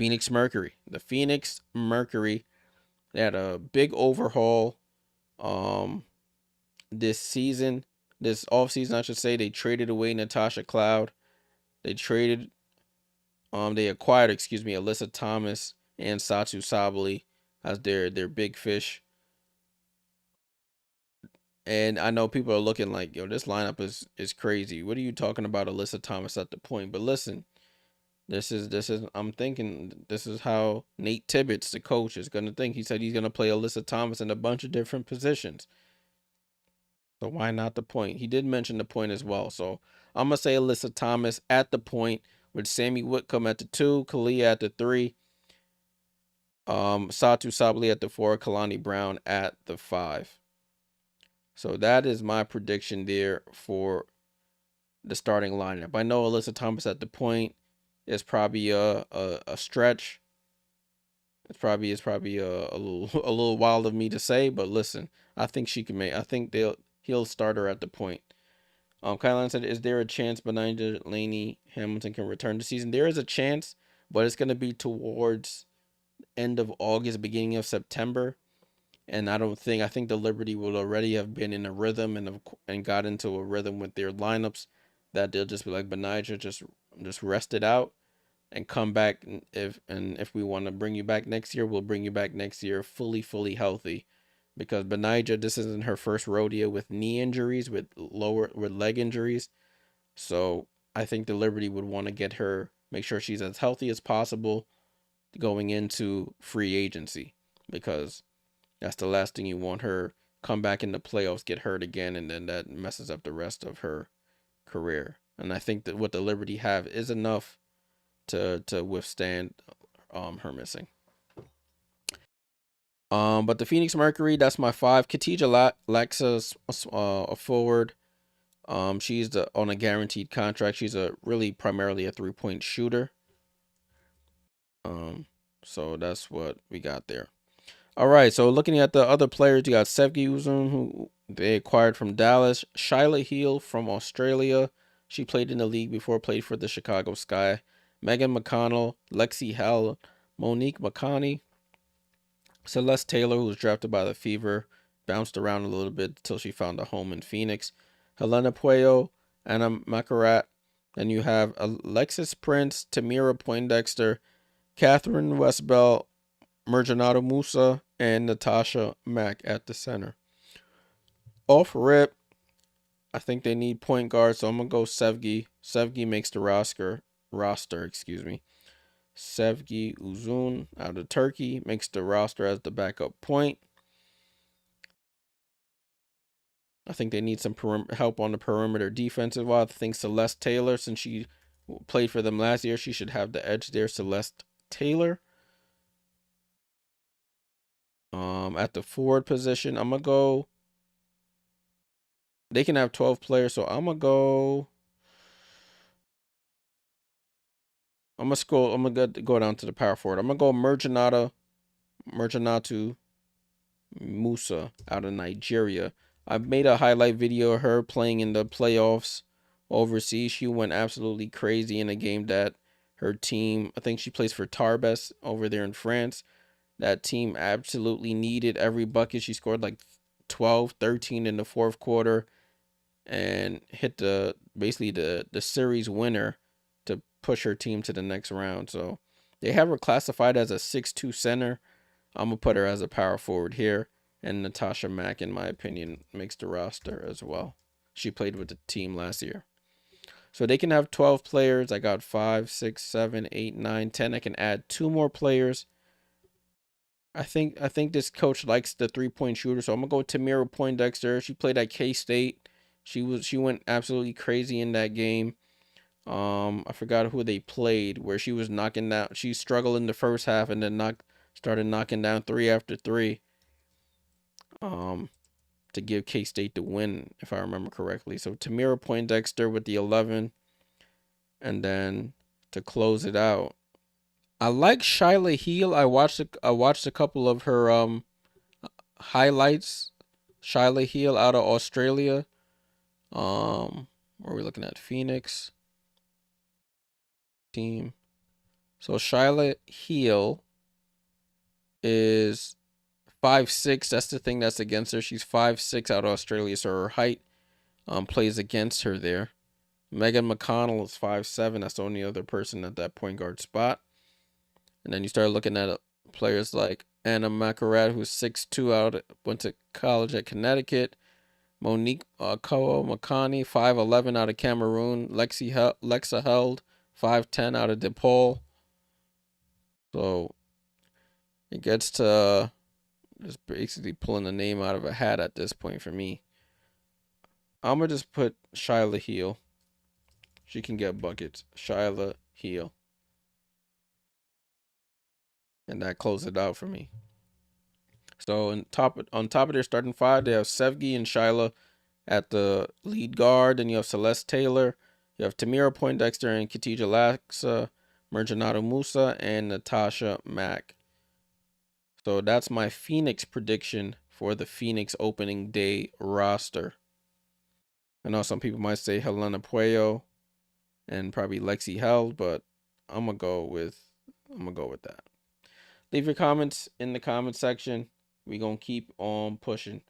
Phoenix Mercury. The Phoenix Mercury, they had a big overhaul this season, this offseason, I should say. They traded away Natasha Cloud. They they acquired, Alyssa Thomas and Satu Sabali as their big fish. And I know people are looking like, yo, this lineup is crazy. What are you talking about, Alyssa Thomas at the point? But listen, this is I'm thinking this is how Nate Tibbetts, the coach, is gonna think. He said he's gonna play Alyssa Thomas in a bunch of different positions. So why not the point? He did mention the point as well. So I'm gonna say Alyssa Thomas at the point with Sammy Whitcomb at the 2, Kalia at the 3, Satu Sabali at the 4, Kalani Brown at the 5. So that is my prediction there for the starting lineup. I know Alyssa Thomas at the point is probably a stretch. It's probably a little wild of me to say, but listen, I think she can make. I think he'll start her at the point. Kylan said, "Is there a chance Benigna Laney Hamilton can return this season?" There is a chance, but it's gonna be towards end of August, beginning of September. And I think the Liberty will already have been in a rhythm and got into a rhythm with their lineups that they'll just be like, Benigna, just rest it out and come back. If we want to bring you back next year, we'll bring you back next year fully healthy, because Benigna, this isn't her first rodeo with knee injuries, with leg injuries. So I think the Liberty would want to get her, make sure she's as healthy as possible going into free agency, because that's the last thing you want her come back in the playoffs, get hurt again, and then that messes up the rest of her career. And I think that what the Liberty have is enough to withstand her missing. But the Phoenix Mercury, that's my 5. Khadija Laxa's a forward. She's on a guaranteed contract. She's primarily a 3-point shooter. So that's what we got there. All right, so looking at the other players, you got Sevgi Uzun, who they acquired from Dallas. Shyla Heal from Australia. She played in the league before, played for the Chicago Sky. Megan McConnell, Lexi Hell, Monique McConney, Celeste Taylor, who was drafted by the Fever, bounced around a little bit until she found a home in Phoenix. Helena Puello, Anna Macarat. Then you have Alexis Prince, Tamira Poindexter, Catherine Westbell, Merjanato Musa, and Natasha Mack at the center. Off rip, I think they need point guard, so I'm gonna go Sevgi. Sevgi makes the roster. Sevgi Uzun out of Turkey makes the roster as the backup point. I think they need some help on the perimeter defensive wise. I think Celeste Taylor, since she played for them last year, she should have the edge there. Celeste Taylor. At the forward position, I'm gonna go. They can have 12 players, so I'm gonna go. I'm gonna go down to the power forward. I'm gonna go Merjanatu Musa out of Nigeria. I've made a highlight video of her playing in the playoffs overseas. She went absolutely crazy in a game that her team, I think she plays for Tarbes over there in France. That team absolutely needed every bucket. She scored like 12, 13 in the fourth quarter and hit basically the series winner to push her team to the next round. So they have her classified as a 6'2" center. I'm going to put her as a power forward here. And Natasha Mack, in my opinion, makes the roster as well. She played with the team last year. So they can have 12 players. I got 5, 6, 7, 8, 9, 10. I can add 2 more players. I think this coach likes the 3-point shooter. So I'm going to go with Tamira Poindexter. She played at K-State. She went absolutely crazy in that game. I forgot who they played, where she was knocking down. She struggled in the first half and then started knocking down 3 after 3. To give K-State the win, if I remember correctly. So Tamira Poindexter with the 11, and then to close it out, I like Shyla Heal. I watched a couple of her highlights. Shyla Heal out of Australia. Where are we looking at? Phoenix team. So Shyla Heal is 5'6". That's the thing that's against her. She's 5'6" out of Australia, so her height plays against her there. Megan McConnell is 5'7". That's the only other person at that point guard spot. And then you start looking at players like Anna Macarat, who's 6'2", went to college at Connecticut. Monique Koa Makani, 5'11", out of Cameroon. Lexa Held, 5'10", out of DePaul. So it gets to just basically pulling the name out of a hat at this point for me. I'm going to just put Shyla Heal. She can get buckets. Shyla Heal. And that closes it out for me. So on top of their starting five, they have Sevgi and Shyla at the lead guard. Then you have Celeste Taylor. You have Tamira Poindexter and Khadija Laxa, Merjanado Musa, and Natasha Mack. So that's my Phoenix prediction for the Phoenix opening day roster. I know some people might say Helena Puello and probably Lexi Held, but I'm gonna go with that. Leave your comments in the comment section. We gonna keep on pushing.